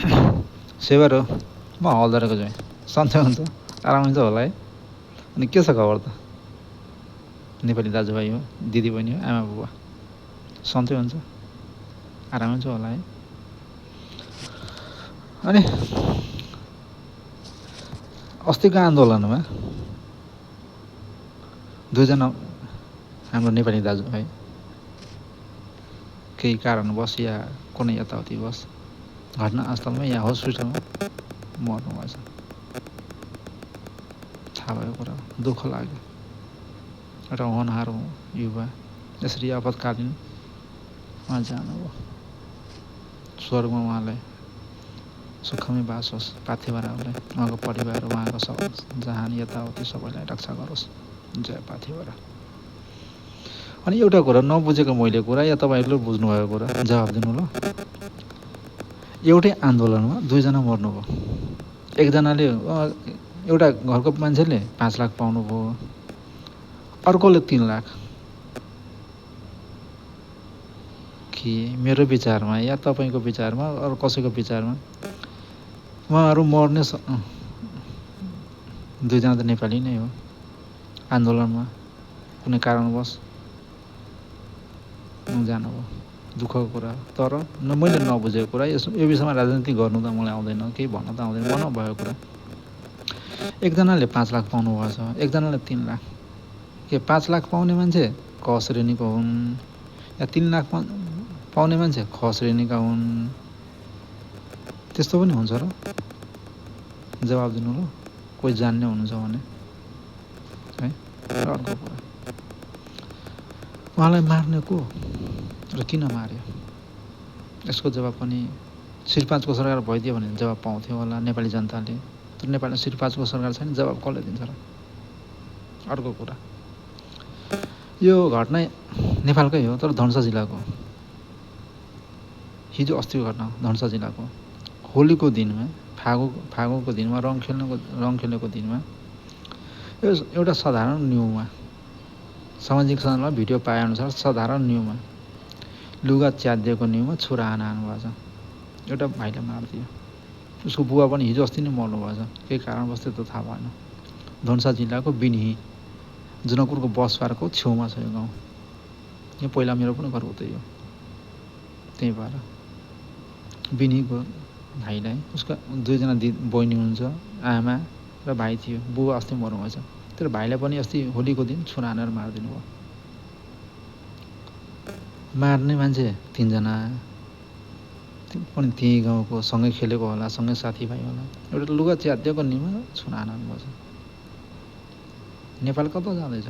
सेवारो म हवल्दारको चाहिँ सन्चै हुन्छ आराम हुन्छ होला है। अनि के छ खबर त नेपाली दाजुभाइ हो दिदीबहिनी हो आमा बुबा सन्चै हुन्छ आराम हुन्छ होला है। अनि अस्तिको आन्दोलनमा दुईजना हाम्रो नेपाली दाजुभाइ केही कारणवश या कुनै यताउतिवश घटनास्थलमा या हस्पिटलमा मर्नुभएछ। थाहा भएको कुरा दुःख लाग्यो। एउटा होनहार युवा यसरी आपतकालीन उहाँ जानुभयो। स्वर्गमा उहाँलाई सुखमै बास होस्। पाथिभरालाई उहाँको परिवार उहाँको सब जहान यताउति सबैलाई रक्षा गरोस्। जय पाथिभरा। अनि एउटा कुरा नबुझेको मैले कुरा या तपाईँहरूले बुझ्नुभएको कुरा जवाब दिनु ल। एउटै आन्दोलनमा दुईजना मर्नुभयो। एकजनाले एउटा घरको मान्छेले 5 लाख पाउनुभयो, अर्कोले 3 लाख। कि मेरो विचारमा या तपाईँको विचारमा अरू कसैको विचारमा उहाँहरू मर्ने दुईजना त नेपाली नै हो। आन्दोलनमा कुनै कारणवश जानुभयो, दुःखको कुरा। तर मैले नबुझेको कुरा यो विषयमा राजनीति गर्नु त मलाई आउँदैन, केही भन्न त आउँदैन। मन भएको कुरा एकजनाले 5 लाख पाउनु भएछ, एकजनाले 3 लाख। के 5 लाख पाउने मान्छे क श्रेणीको हुन् या 3 लाख पाउने मान्छे ख श्रेणीका हुन्? त्यस्तो पनि हुन्छ र? जवाब दिनु ल, कोही जान्ने हुनुहुन्छ भने है। र अर्को कुरा उहाँलाई मार्ने को र किन मार्यो यसको जवाब पनि 4-5को सरकार भइदियो भने जवाब पाउँथ्यो होला नेपाली जनताले। तर नेपालमा 4-5को सरकार छैन, जवाब कसले दिन्छ र? अर्को कुरा यो घटना नेपालकै हो तर धनुषा जिल्लाको। हिजो अस्तिको घटना धनुषा जिल्लाको। होलीको दिनमा फागुनको दिनमा रङ खेल्नेको दिनमा एउटा साधारण न्युमा सामाजिक सञ्जालमा भिडियो पाएअनुसार साधारण न्युमा लुगा च्यातिएको न्युमा छुरा हान्नु भएको छ। एउटा भाइले मारिदियो। उसको बुवा पनि हिजो अस्ति नै मर्नु भएछ। केही कारणवश त थाहा भएन। धनुषा जिल्लाको बिन्ही जनकपुरको बस पार्कको छेउमा छ यो गाउँ। यो पहिला मेरो पनि घर उतै हो। त्यही भएर बिन्हीको भाइलाई उसका दुईजना बहिनी हुनुहुन्छ, आमा र भाइ थियो। बुबा अस्ति मर्नुभएछ। तर भाइलाई पनि अस्ति होलीको दिन छुरा हानेर मारिदिनु भयो। मार्ने मान्छे 3 जना पनि त्यही गाउँको, सँगै खेलेको होला, सँगै साथीभाइ होला। एउटा लुगा च्यातिएको निमा छुरा हान्नु पर्छ। नेपाल कता जाँदैछ?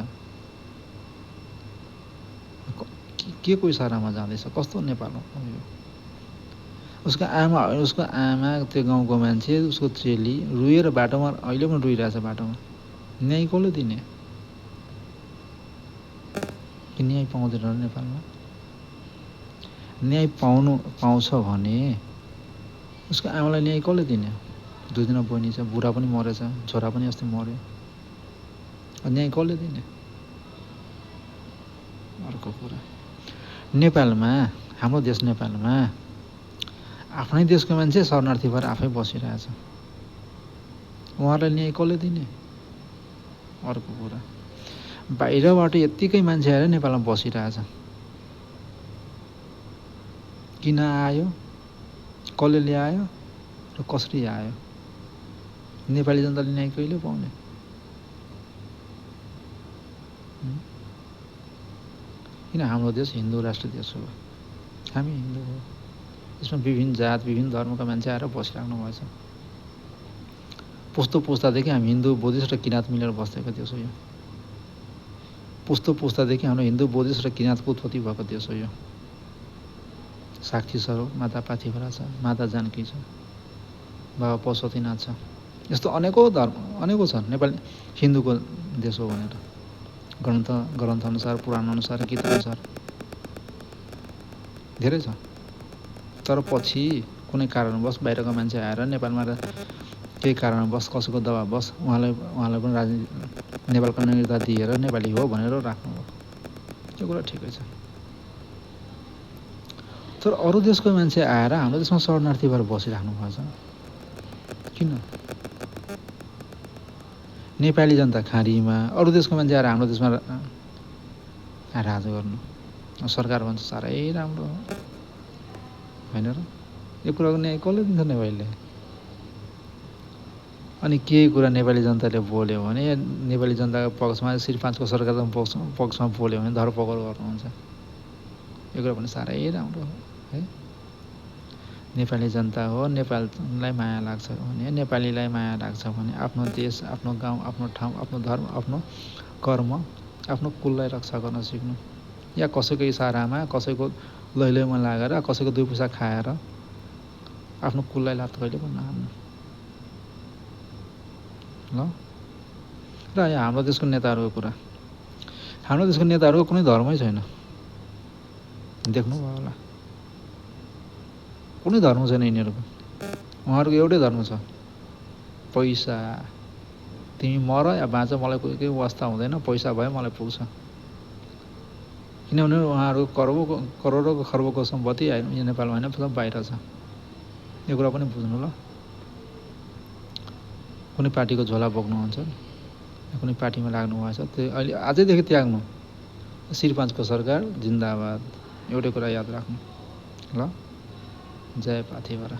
के को इसारामा जाँदैछ? कस्तो नेपाल हो यो? उसको आमा त्यो गाउँको मान्छे, उसको चेली रुएर बाटोमा अहिले पनि रुइरहेछ बाटोमा। न्याय कसले दिने? कि न्याय पाउँदैन र नेपालमा? न्याय पाउँछ भने उसको आमालाई न्याय कसले दिने? 2 जना बहिनी छ, बुढा पनि मरेछ, छोरा पनि अस्ति मर्यो। न्याय कसले दिने? अर्को कुरा नेपालमा, हाम्रो देश नेपालमा आफ्नै देशको मान्छे शरणार्थी भएर आफै बसिरहेछ। उहाँहरूलाई न्याय कसले दिने? अर्को कुरा बाहिरबाट यत्तिकै मान्छे आएर नेपालमा बसिरहेछ। किन आयो? कसले ल्यायो र कसरी आयो? नेपाली जनताले न्याय कहिले पाउने? किन हाम्रो देश हिन्दू राष्ट्र देश हो। हामी हिन्दू हो। यसमा विभिन्न जात विभिन्न धर्मका मान्छे आएर बसिराख्नु भएछ। पुस्तादेखि हामी हिन्दू बुद्धिस्ट र किराँत मिलेर बसेको देश हो यो। पुस्तादेखि हाम्रो हिन्दू बुद्धिस्ट र किराँतको उत्पत्ति भएको देश हो यो। साक्षी स्वरूप माता पाथिभरा छ, माता जानकी छ, बाबा पशुपतिनाथ छ। यस्तो अनेकौँ छ नेपाली हिन्दूको देश हो भनेर ग्रन्थ अनुसार, पुराण अनुसार, गीता अनुसार धेरै छ। तर पछि कुनै कारणवश बाहिरको मान्छे आएर नेपालमा केही कारणवश कसैको दबाववश उहाँलाई पनि नेपालको नागरिकता दिएर नेपाली हो भनेर राख्नुभयो। त्यो कुरा ठिकै छ। तर अरू देशको मान्छे आएर हाम्रो देशमा शरणार्थी भएर बसिराख्नु भएको छ। किन? नेपाली जनता खाँडीमा, अरू देशको मान्छे आएर हाम्रो देशमा राज गर्नु, सरकार भन्छ साह्रै राम्रो हो होइन र? यो कुराको न्याय कसले दिन्छ नेपालीले? अनि केही कुरा नेपाली जनताले बोल्यो भने नेपाली जनताको पक्षमा श्री 5 को सरकारको पक्षमा बोल्यो भने धरपकड गर्नुहुन्छ। यो कुरा पनि साह्रै राम्रो हो है। नेपाली जनता हो, नेपाललाई माया लाग्छ भने, नेपालीलाई माया लाग्छ भने आफ्नो देश, आफ्नो गाउँ, आफ्नो ठाउँ, आफ्नो धर्म, आफ्नो कर्म, आफ्नो कुललाई रक्षा गर्न सिक्नु। या कसैको इसारामा, कसैको लैलैमा लागेर, कसैको 2 पैसा खाएर आफ्नो कुललाई लात कहिले पनि नहान्नु ल। र यहाँ हाम्रो देशको नेताहरूको कुरा, हाम्रो देशको नेताहरूको कुनै धर्मै छैन, देख्नुभयो होला। कुनै धर्म छैन यिनीहरूको। उहाँहरूको एउटै धर्म छ, पैसा। तिमी मर या बाँच, मलाई केही वास्ता हुँदैन, पैसा भयो मलाई पुग्छ। किनभने उहाँहरूको करोडौँ खर्बको सम्पत्ति यो नेपालमा होइन, सब बाहिर छ। यो कुरा पनि बुझ्नु ल। कुनै पार्टीको झोला बोक्नुहुन्छ, कुनै पार्टीमा लाग्नु भएको छ, त्यो अहिले आजैदेखि त्याग्नु। श्री 5 को सरकार जिन्दाबाद, एउटै कुरा याद राख्नु ल। जय पाथिभरा।